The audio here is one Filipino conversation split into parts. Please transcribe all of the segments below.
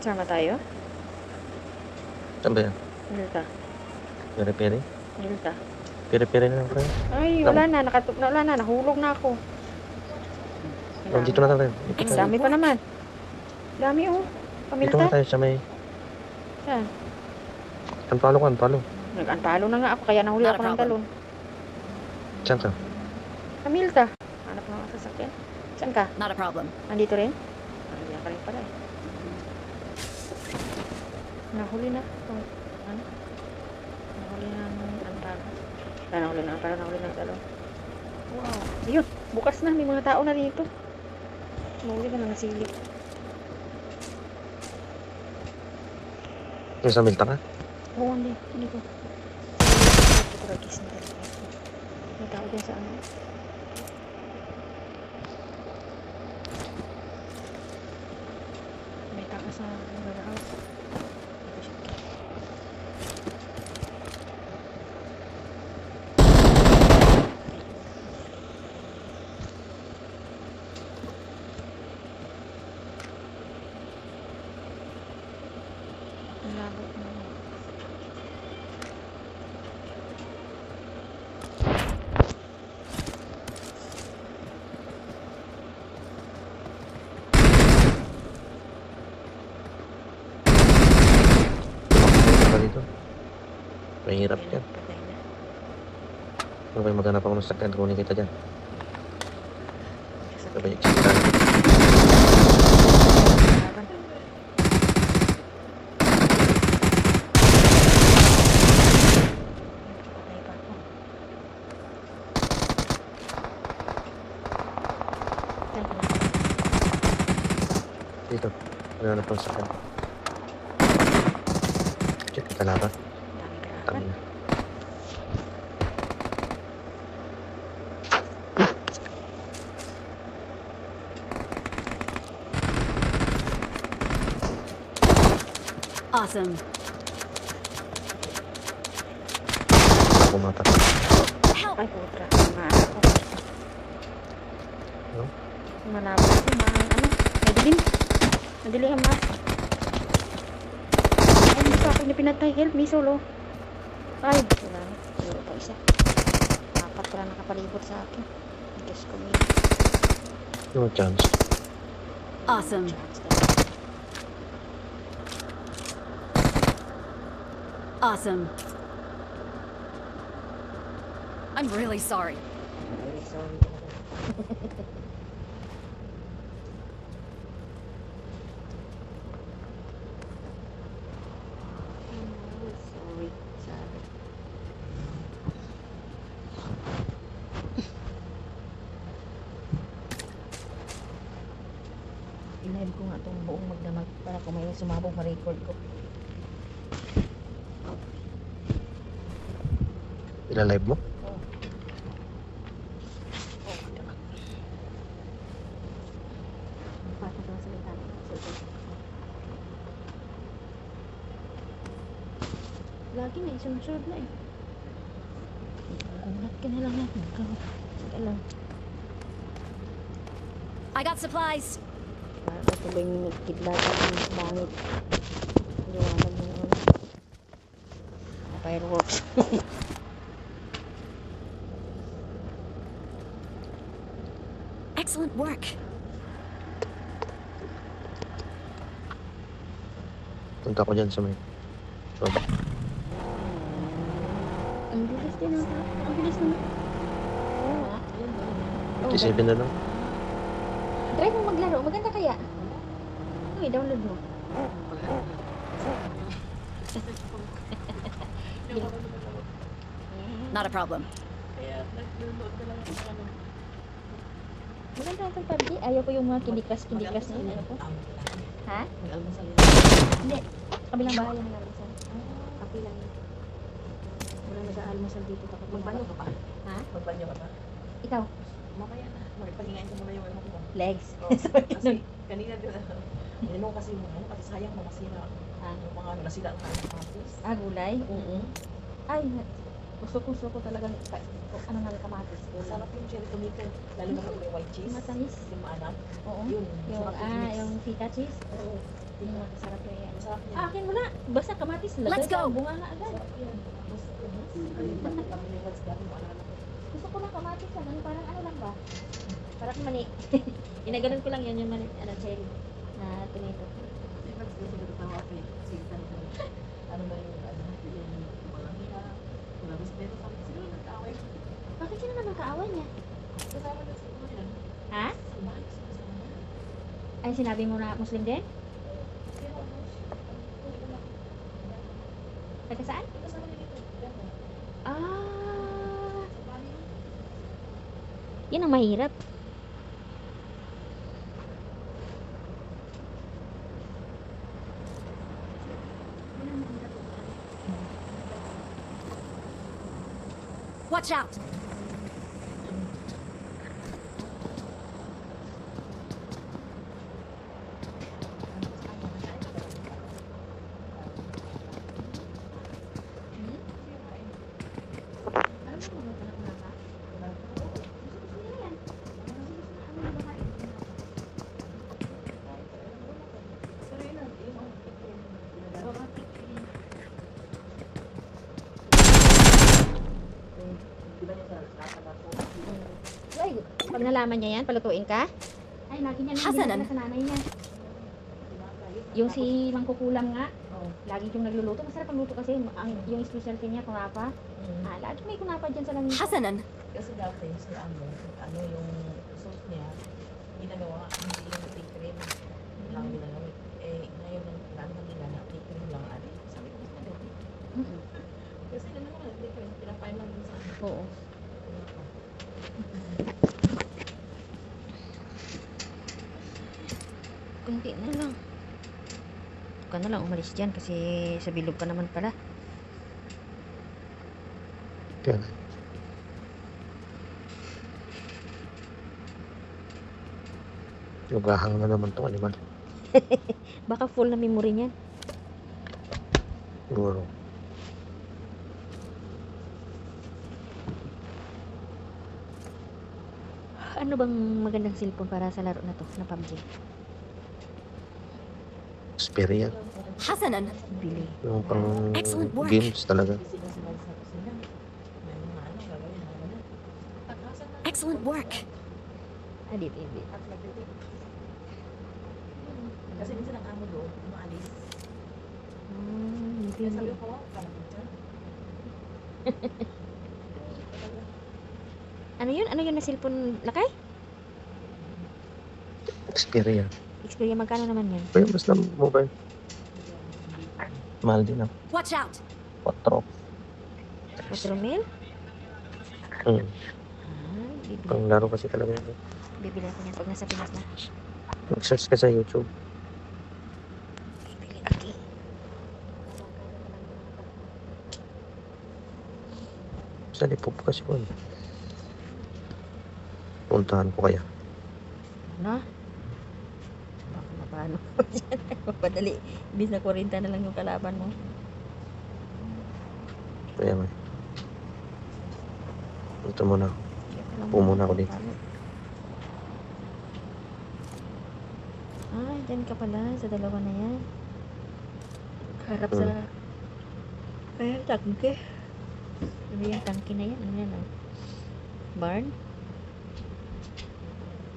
Sama tayo? Saan ba yan? Milta. Pere-pere? Milta. Pere-pere na lang pre. Ay, wala na. Wala na. Nahulog na ako. Oh, dito na tayo. Dito tayo. Dami pa naman. Dami oh. Dito na Pamilta. tayo sa may... Saan? Anpalo ka, anpalo. Nag-antalo na nga ako. Kaya nahuli ako ng talon. Saan ka? Pamilta. Hanap ng mga sasakyan. Saan ka? Not a problem. Nandito rin? Nandiyan ka rin pala eh. Nahuli na. Ano? Nahuli na ng antalo. Nahuli na antalo. Nahuli ng talon. Wow. Ayun. Bukas na. May mga tao na dito. Nahuli ka na nasili. Yung sa Milta ka? Oo, hindi. Hindi ko. Turagis na talaga. May tao dyan sa ano. May tao sa warehouse. Dito siya. Ang labo na. Ano ba dito? Mahirap yan. Patay na. Ano kayo maghanap ako ng sakyan? Kunin kita dyan. Sasakyan. Sabay yung kita. Laban. Patay pa ako. Patay na. Dito. Maghanap ng sakyan. Check kita na ba? Dami kalaban. Tangin na. Awesome. Ako mata. Help! Ay, putra. Maano ko. Ano? Malabo ko. Ano? Madilim. Madilim ang mas. Ay, hindi pa ako niya pinatay. Help me, solo. Ay, wala na. Siguro pa isa. Apat pala nakapalibot sa akin. Diyos ko, may No chance. Awesome. chance talaga. Awesome. I'm really sorry. Ay, sorry. Sorry. Sabi. I-live ko nga itong buong magdamag para kung may sumabog ma-record ko. Ila-live mo? Oh. Oh, magdamag. Patag lang sa litan. Lagi na, isunod na eh. Gulat ka na lang yan. Sige lang. I got supplies. Para ka tuloy nagkidlagan ng bangit. Liwanag mo yun. Fireworks. Excellent work. Punta ko dyan sa may... So, Ang bilis din ang ang bilis naman. Oo nga. 57 na lang. Try mo maglaro. Maganda kaya. Uy, download mo. Not a problem. Maganda itong PUBG. Ayaw ko yung mga kindikas na yun. Ayaw ko. Ha? Hindi. Kabilang bahay yung nag-almusal. Kapi lang yun. Walang nag-aalmusal dito. Magbanyo ka pa? Ha? Magbanyo ka pa? Ikaw? Mamaya na. Magpahingain ko muna yung ano ko. Legs. Oh, kasi kanina din ano kasi mo ano kasi sayang mo masira. Yung mga ano nasira ang kanyang kamatis. Ah, gulay? Ay, gusto ko talagang ano nga kamatis. Sarap yung cherry tomato. Lalo na kung may white cheese. Matamis. Yung maanak. Oo. Yun. Yung, sarap yung mix. yung feta cheese. Oo. Masarap na yan. Masarap yan. Akin mo na. Basta kamatis. Lagay Let's go. sa bunga na agad. Masarap yan. Tapos, kami ni Vats dati mo alala ko. Gusto ko ng kamatis lang. Parang ano lang ba? Parang mani. Inaganon ko lang yan yung mani. Ano, cherry. Na tomato. Si Vats kasi nagtawa ako eh. Sigitan ko. Ano ba yung mga hina. Mga respeto. Sabi ko, sino nagkaaway? Bakit sino naman kaaway niya? Kasama na sa mga yan. Ha? Kumain sa kasama niya. Ay, sinabi mo na Muslim din? Pero ano, Taga saan? kasama niya dito. Yan. Ah, Sa bahay yun. yun ang mahirap. Watch out! Ay, pag nalaman niya yan, palutuin ka? Ay, lagi niya Hasanan. sa nanay niya. Yung si Mangkukulam nga, Oo. lagi yung nagluluto. Masarap ang luto kasi yung specialty niya, kunapa. Lagi may kunapa dyan sa lamisa. Hasanan! Kasi dati si ano yung sauce niya, ginagawa, hindi yung tea cream lang ginagawa. Eh, ngayon ang plano nila na tea cream lang ano. Sabi ko, mas madali. Kasi ano naman, tea cream, pinapay lang din sa ano. Oo. Kunti na lang. Huwag ka na lang umalis dyan kasi sa bilog ka naman pala. Kaya, lugahang na naman tong animal. Baka full na memory niyan. Siguro. Ano bang magandang cellphone para sa laro na to, na PUBG? Xperia. Hasanan! Bili. Yung pang Excellent work. games talaga. Kasi sila sa kusina. May mga ano, gagawin na ano. Takasan na. Excellent work! Adit, hindi. At magdating. Kasi minsan ang amo doon, umaalis. Hindi, Kaya sabi hindi. ko, parang picture. Ano yun? Ano yun na cellphone lakay? Xperia. Xperia, magkano naman yan? Pero mas na mobile. Mahal din ang Watch out! 4. 4 mil? Hmm. Bibili. Pang laro kasi talaga yun. Bibili ako niyan pag nasa Pinas na. Mag-search ka sa YouTube. Bibili aki. Sa lipog kasi ko. Puntahan ko kaya. Ano? Baka mapano ko dyan. Mapadali. Imbis na 40 na lang yung kalaban mo. Kaya nga. Ito muna. Upo muna ako dito. Ah, dyan ka pala sa dalawa na yan. Harap sa... Kaya tangke. Ano yung tangke na yan? Ano yan ah? Barn?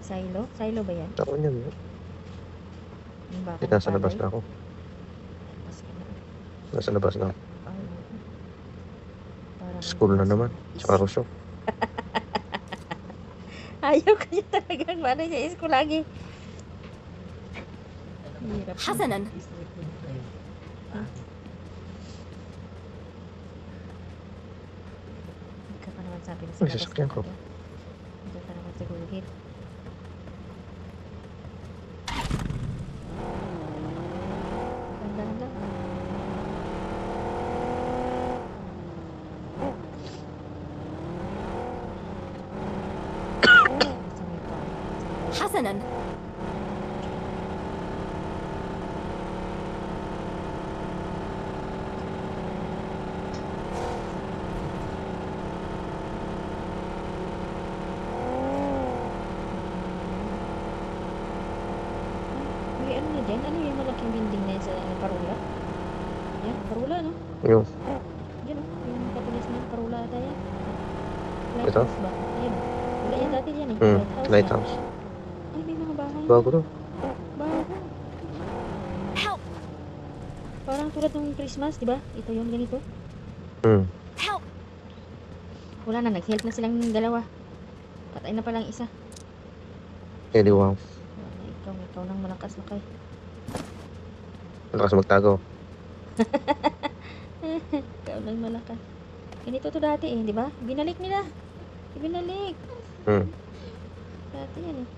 Silo? Silo ba yan? Ako niyan. Yung baka Hindi, nasa ng labas palay? na ako. Labas ka na. Nasa labas na ako. Ay, parang School na naman. Sa Rosso. Ayaw kanya talaga. Paano niya school lagi? Hirap. Hasanan! Street food na yun. Hindi ka pa naman sabi na Ay, sasakyan ko. Diyan ka naman sa gulgit. Ganda-ganda. Sa may park. Hasanan! Uy, may ano na dyan? Ano yung malaking building na yun sa Parula? Yan, Parula, no? Yung, Yan, oh. Yung katulis na Parula ata yan. Ito? Lighthouse ba? Ayan. Wala yan dati yan eh. hmm, Lighthouse. lighthouse. Ay, may mga bahay. Bago to. Bago. Help! Parang tulad ng Christmas, di ba? Ito yung ganito. Hmm. Help! Wala na, nag-help na silang dalawa. Patay na palang isa. Eh, di wow. Ikaw nang malakas na kay. Malakas magtago. Ikaw nang malakas. Ganito to dati eh, di ba? Binalik nila. Binalik. Hmm. Dati yan eh.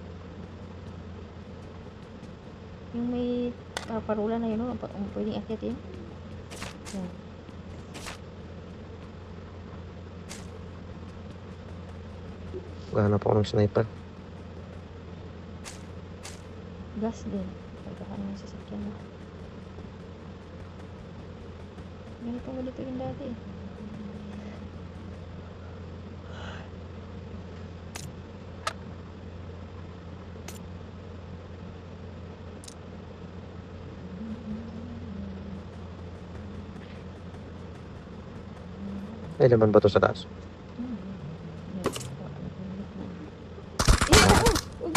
Yung may parula na yun, no? Pwedeng akyat yun. Yan. Gahanap ako ng sniper. Gas din. Pagkakaan ng sasakyan mo. Ganito yung dati eh. May laman ba to sa taas?